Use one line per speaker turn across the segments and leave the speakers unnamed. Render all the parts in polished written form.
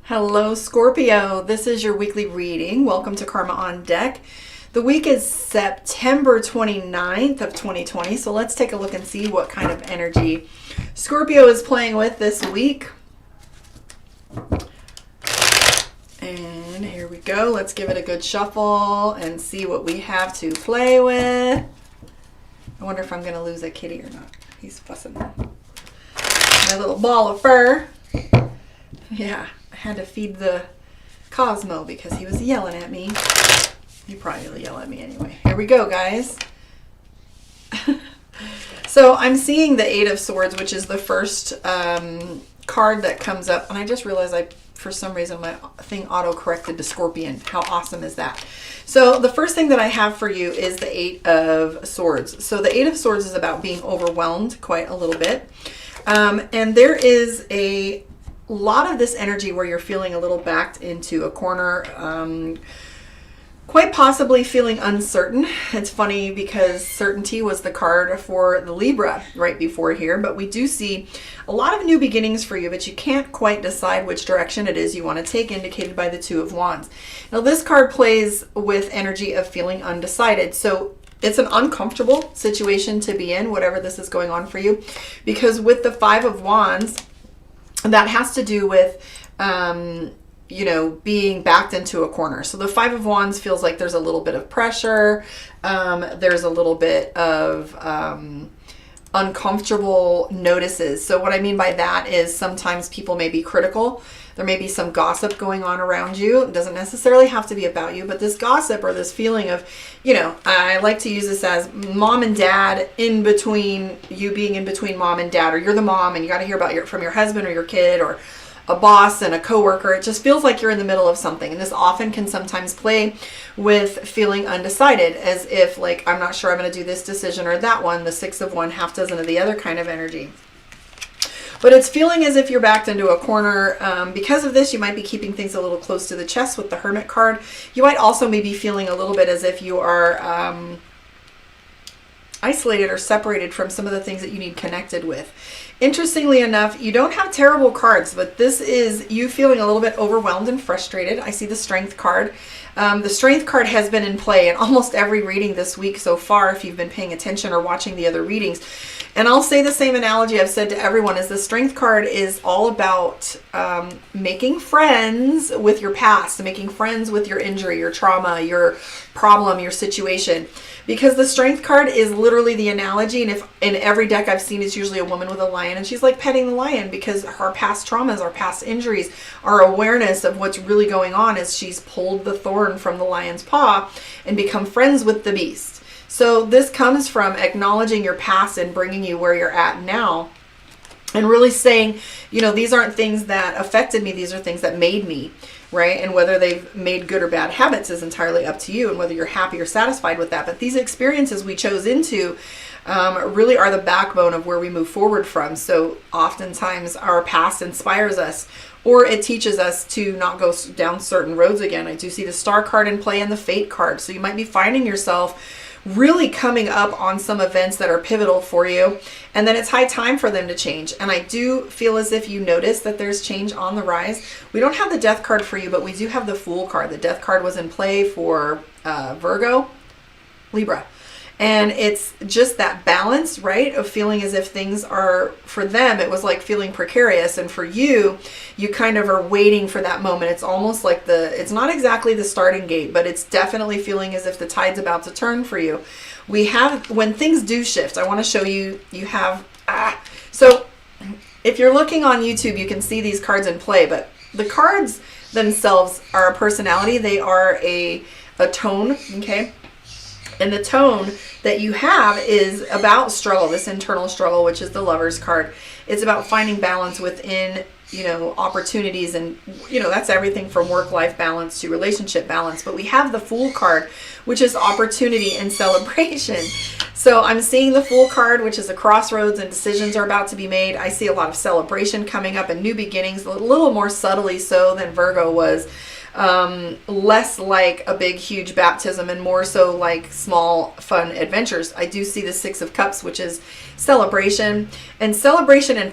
Hello, Scorpio. This is your weekly reading. Welcome to Karma on Deck. The week is September 29th of 2020. So let's take a look and see what kind of energy Scorpio is playing with this week. And here we go. Let's give it a good shuffle and see what we have to play with. I wonder if I'm going to lose a kitty or not. He's fussing. My little ball of fur. Yeah. I had to feed the Cosmo because he was yelling at me. He probably will yell at me anyway. Here we go, guys. So I'm seeing the Eight of Swords, which is the first card that comes up. And I just realized for some reason, my thing auto-corrected to Scorpion. How awesome is that? So the first thing that I have for you is the Eight of Swords. So the Eight of Swords is about being overwhelmed quite a little bit. And there is a lot of this energy where you're feeling a little backed into a corner, quite possibly feeling uncertain. It's funny because certainty was the card for the Libra right before here, but we do see a lot of new beginnings for you, but you can't quite decide which direction it is you want to take, indicated by the Two of Wands. Now this card plays with energy of feeling undecided. So it's an uncomfortable situation to be in, whatever this is going on for you, because with the Five of Wands, that has to do with, being backed into a corner. So the Five of Wands feels like there's a little bit of pressure. There's a little bit of uncomfortable notices. So what I mean by that is sometimes people may be critical. There may be some gossip going on around you. It doesn't necessarily have to be about you, but this gossip or this feeling of, I like to use this as mom and dad in between, you being in between mom and dad, or you're the mom and you got to hear about from your husband or your kid or a boss and a coworker. It just feels like you're in the middle of something. And this often can sometimes play with feeling undecided, as if like, I'm not sure I'm going to do this decision or that one, the Six of one, half dozen of the other kind of energy. But it's feeling as if you're backed into a corner. Because of this, you might be keeping things a little close to the chest with the Hermit card. You might also maybe feeling a little bit as if you are isolated or separated from some of the things that you need connected with. Interestingly enough, you don't have terrible cards, but this is you feeling a little bit overwhelmed and frustrated. I see the Strength card. The Strength card has been in play in almost every reading this week so far, if you've been paying attention or watching the other readings. And I'll say the same analogy I've said to everyone is the Strength card is all about making friends with your past, making friends with your injury, your trauma, your problem, your situation. Because the Strength card is literally the analogy, and if in every deck I've seen, it's usually a woman with a lion, and she's like petting the lion because her past traumas, our past injuries, our awareness of what's really going on is she's pulled the thorn from the lion's paw and become friends with the beast. So this comes from acknowledging your past and bringing you where you're at now. And really saying, these aren't things that affected me. These are things that made me, right? And whether they've made good or bad habits is entirely up to you and whether you're happy or satisfied with that. But these experiences we chose into really are the backbone of where we move forward from. So oftentimes our past inspires us, or it teaches us to not go down certain roads again. I do see the Star card in play and the Fate card. So you might be finding yourself really coming up on some events that are pivotal for you, and then it's high time for them to change. And I do feel as if you notice that there's change on the rise. We don't have the Death card for you, but we do have the Fool card. The Death card was in play for Virgo, Libra. And it's just that balance, right, of feeling as if things are, for them, it was like feeling precarious. And for you, you kind of are waiting for that moment. It's almost like it's not exactly the starting gate, but it's definitely feeling as if the tide's about to turn for you. We have, when things do shift, I want to show you, so if you're looking on YouTube, you can see these cards in play, but the cards themselves are a personality. They are a tone, okay? And the tone that you have is about struggle, this internal struggle, which is the Lover's card. It's about finding balance within, opportunities. And, that's everything from work-life balance to relationship balance. But we have the Fool card, which is opportunity and celebration. So I'm seeing the Fool card, which is a crossroads and decisions are about to be made. I see a lot of celebration coming up and new beginnings, a little more subtly so than Virgo was. less like a big, huge baptism and more so like small, fun adventures. I do see the Six of Cups, which is celebration and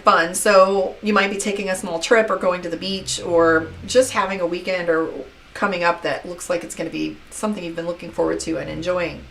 fun. So you might be taking a small trip or going to the beach or just having a weekend or coming up that looks like it's going to be something you've been looking forward to and enjoying.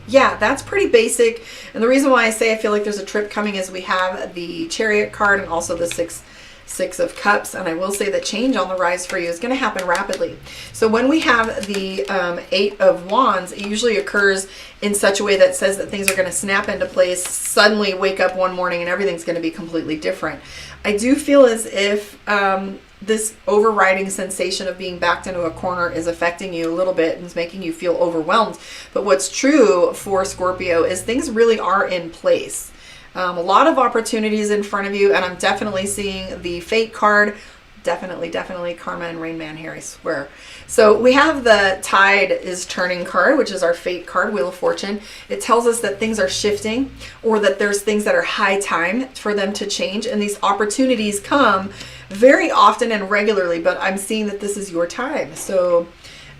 Yeah, that's pretty basic. And the reason why I say I feel like there's a trip coming is we have the Chariot card and also the Six of Cups. And I will say that change on the rise for you is going to happen rapidly. So when we have the Eight of Wands, it usually occurs in such a way that says that things are going to snap into place, suddenly wake up one morning and everything's going to be completely different. I do feel as if this overriding sensation of being backed into a corner is affecting you a little bit and is making you feel overwhelmed. But what's true for Scorpio is things really are in place. A lot of opportunities in front of you, and I'm definitely seeing the Fate card. Definitely Karma and Rain Man here, I swear. So we have the Tide is Turning card, which is our Fate card, Wheel of Fortune. It tells us that things are shifting or that there's things that are high time for them to change. And these opportunities come very often and regularly, but I'm seeing that this is your time. So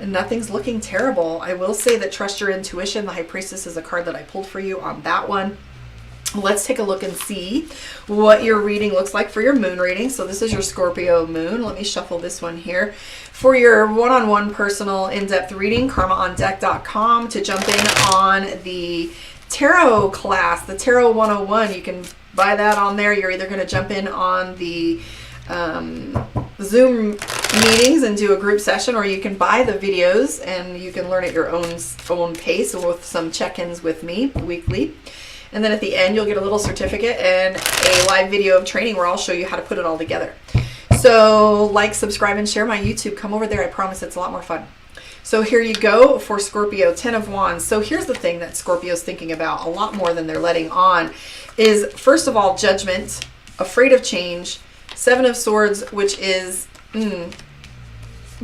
nothing's looking terrible. I will say that trust your intuition. The High Priestess is a card that I pulled for you on that one. Let's take a look and see what your reading looks like for your moon reading. So this is your Scorpio moon. Let me shuffle this one here. For your one-on-one personal in-depth reading, karmaondeck.com. To jump in on the tarot class, the Tarot 101, you can buy that on there. You're either going to jump in on the Zoom meetings and do a group session, or you can buy the videos and you can learn at your own pace with some check-ins with me weekly. And then at the end, you'll get a little certificate and a live video of training where I'll show you how to put it all together. So like, subscribe, and share my YouTube. Come over there. I promise it's a lot more fun. So here you go for Scorpio, 10 of Wands. So here's the thing that Scorpio's thinking about a lot more than they're letting on is, first of all, judgment, afraid of change, 7 of Swords, which is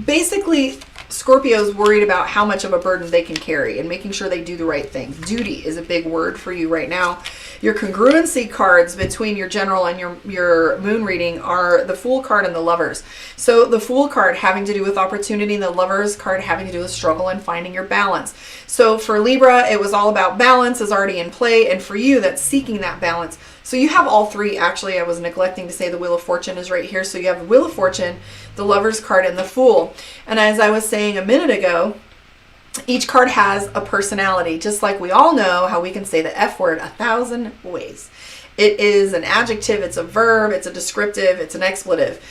basically Scorpio's worried about how much of a burden they can carry and making sure they do the right thing. Duty is a big word for you right now. Your congruency cards between your general and your moon reading are the Fool card and the Lovers. So the Fool card having to do with opportunity and the Lovers card having to do with struggle and finding your balance. So for Libra, it was all about balance is already in play. And for you, that's seeking that balance. So you have all three. Actually, I was neglecting to say the Wheel of Fortune is right here. So you have the Wheel of Fortune, the Lovers card, and the Fool. And as I was saying a minute ago, each card has a personality, just like we all know how we can say the F word 1,000 ways. It is an adjective, it's a verb, it's a descriptive, it's an expletive.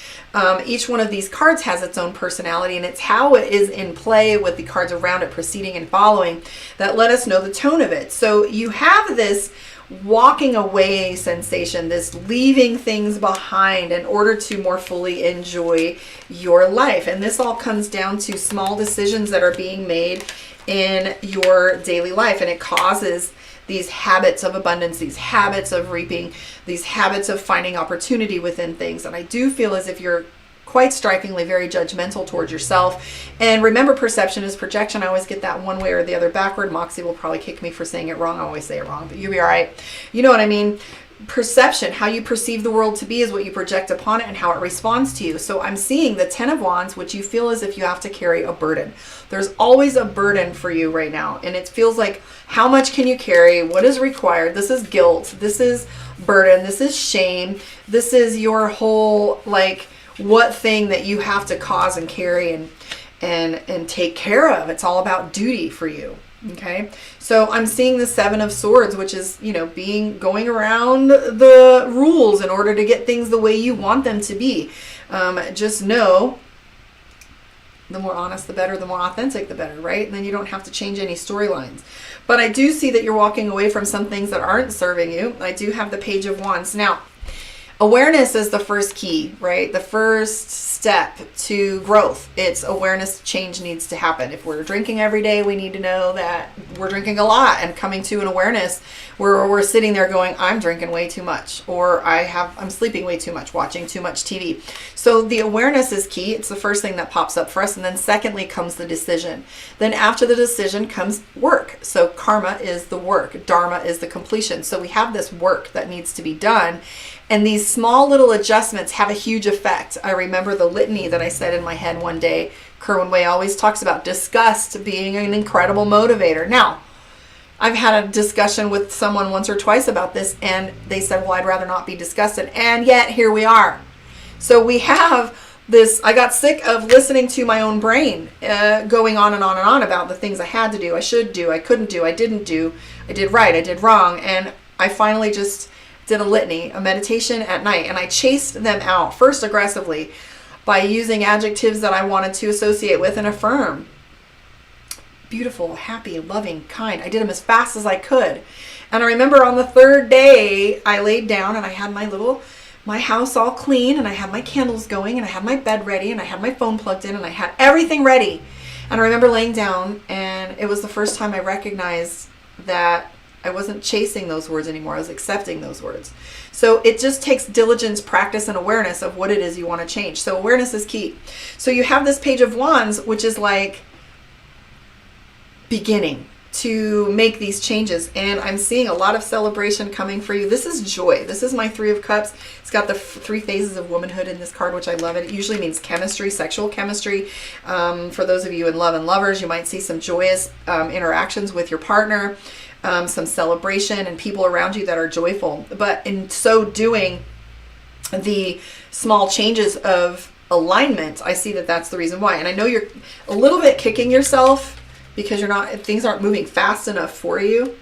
Each one of these cards has its own personality, and it's how it is in play with the cards around it preceding and following that let us know the tone of it. So you have this walking away sensation, this leaving things behind in order to more fully enjoy your life. And this all comes down to small decisions that are being made in your daily life. And it causes these habits of abundance, these habits of reaping, these habits of finding opportunity within things. And I do feel as if you're quite strikingly very judgmental towards yourself. And remember, perception is projection. I always get that one way or the other backward. Moxie will probably kick me for saying it wrong. I always say it wrong, but you'll be all right. You know what I mean? Perception, how you perceive the world to be is what you project upon it and how it responds to you. So I'm seeing the 10 of Wands, which you feel as if you have to carry a burden. There's always a burden for you right now. And it feels like, how much can you carry? What is required? This is guilt. This is burden. This is shame. This is your whole, like, what thing that you have to cause and carry and take care of. It's all about duty for you. Okay. So I'm seeing the 7 of Swords, which is, you know, going around the rules in order to get things the way you want them to be. Just know the more honest, the better, the more authentic, the better, right? And then you don't have to change any storylines. But I do see that you're walking away from some things that aren't serving you. I do have the Page of Wands. Now, awareness is the first key, right? The first step to growth. It's awareness. Change needs to happen. If we're drinking every day, we need to know that we're drinking a lot and coming to an awareness where we're sitting there going, I'm drinking way too much, or I'm sleeping way too much, watching too much TV. So the awareness is key. It's the first thing that pops up for us. And then secondly comes the decision. Then after the decision comes work. So karma is the work. Dharma is the completion. So we have this work that needs to be done. And these small little adjustments have a huge effect. I remember the litany that I said in my head one day. Kerwin Way always talks about disgust being an incredible motivator. Now, I've had a discussion with someone once or twice about this, and they said, well, I'd rather not be disgusted. And yet, here we are. So we have this, I got sick of listening to my own brain going on and on and on about the things I had to do, I should do, I couldn't do, I didn't do, I did right, I did wrong. And I finally just did a litany, a meditation at night, and I chased them out, first aggressively, by using adjectives that I wanted to associate with and affirm. Beautiful, happy, loving, kind. I did them as fast as I could. And I remember on the third day, I laid down and I had my house all clean, and I had my candles going, and I had my bed ready, and I had my phone plugged in, and I had everything ready. And I remember laying down, and it was the first time I recognized that I wasn't chasing those words anymore. I was accepting those words. So it just takes diligence, practice, and awareness of what it is you want to change. So awareness is key. So you have this Page of Wands, which is like beginning to make these changes. And I'm seeing a lot of celebration coming for you. This is joy. This is my Three of Cups. It's got the 3 phases of womanhood in this card, which I love. It usually means chemistry, sexual chemistry. For those of you in love and lovers, you might see some joyous interactions with your partner. Some celebration and people around you that are joyful. But in so doing, the small changes of alignment, I see that that's the reason why. And I know you're a little bit kicking yourself because things aren't moving fast enough for you.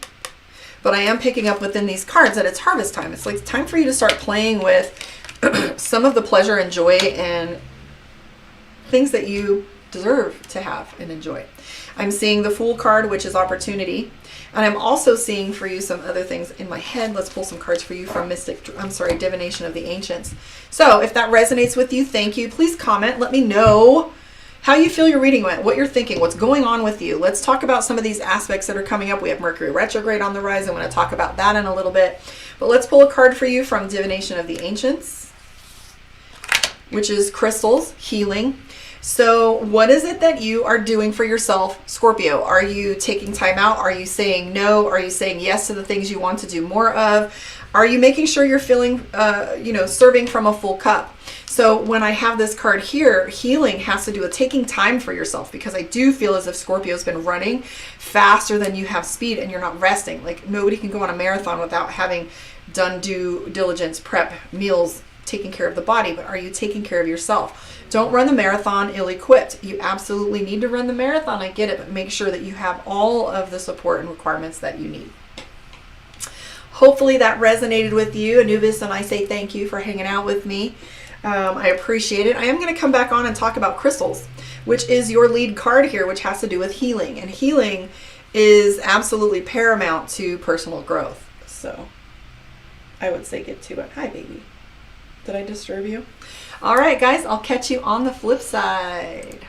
But I am picking up within these cards that it's harvest time. It's like time for you to start playing with some of the pleasure and joy and things that you deserve to have and enjoy. I'm seeing the Fool card, which is opportunity. And I'm also seeing for you some other things in my head. Let's pull some cards for you from Divination of the Ancients. So if that resonates with you, thank you. Please comment. Let me know how you feel your reading went, what you're thinking, what's going on with you. Let's talk about some of these aspects that are coming up. We have Mercury retrograde on the rise. I'm going to talk about that in a little bit. But let's pull a card for you from Divination of the Ancients, which is crystals, healing. So what is it that you are doing for yourself, Scorpio? Are you taking time out? Are you saying no? Are you saying yes to the things you want to do more of? Are you making sure you're feeling, serving from a full cup? So when I have this card here, healing has to do with taking time for yourself, because I do feel as if Scorpio's been running faster than you have speed and you're not resting. Like nobody can go on a marathon without having done due diligence, prep, meals, taking care of the body. But are you taking care of yourself? Don't run the marathon ill-equipped. You absolutely need to run the marathon. I get it, but make sure that you have all of the support and requirements that you need. Hopefully that resonated with you, Anubis, and I say thank you for hanging out with me. I appreciate it. I am going to come back on and talk about crystals, which is your lead card here, which has to do with healing. And healing is absolutely paramount to personal growth. So I would say get to it. Hi, baby. Did I disturb you? All right, guys, I'll catch you on the flip side.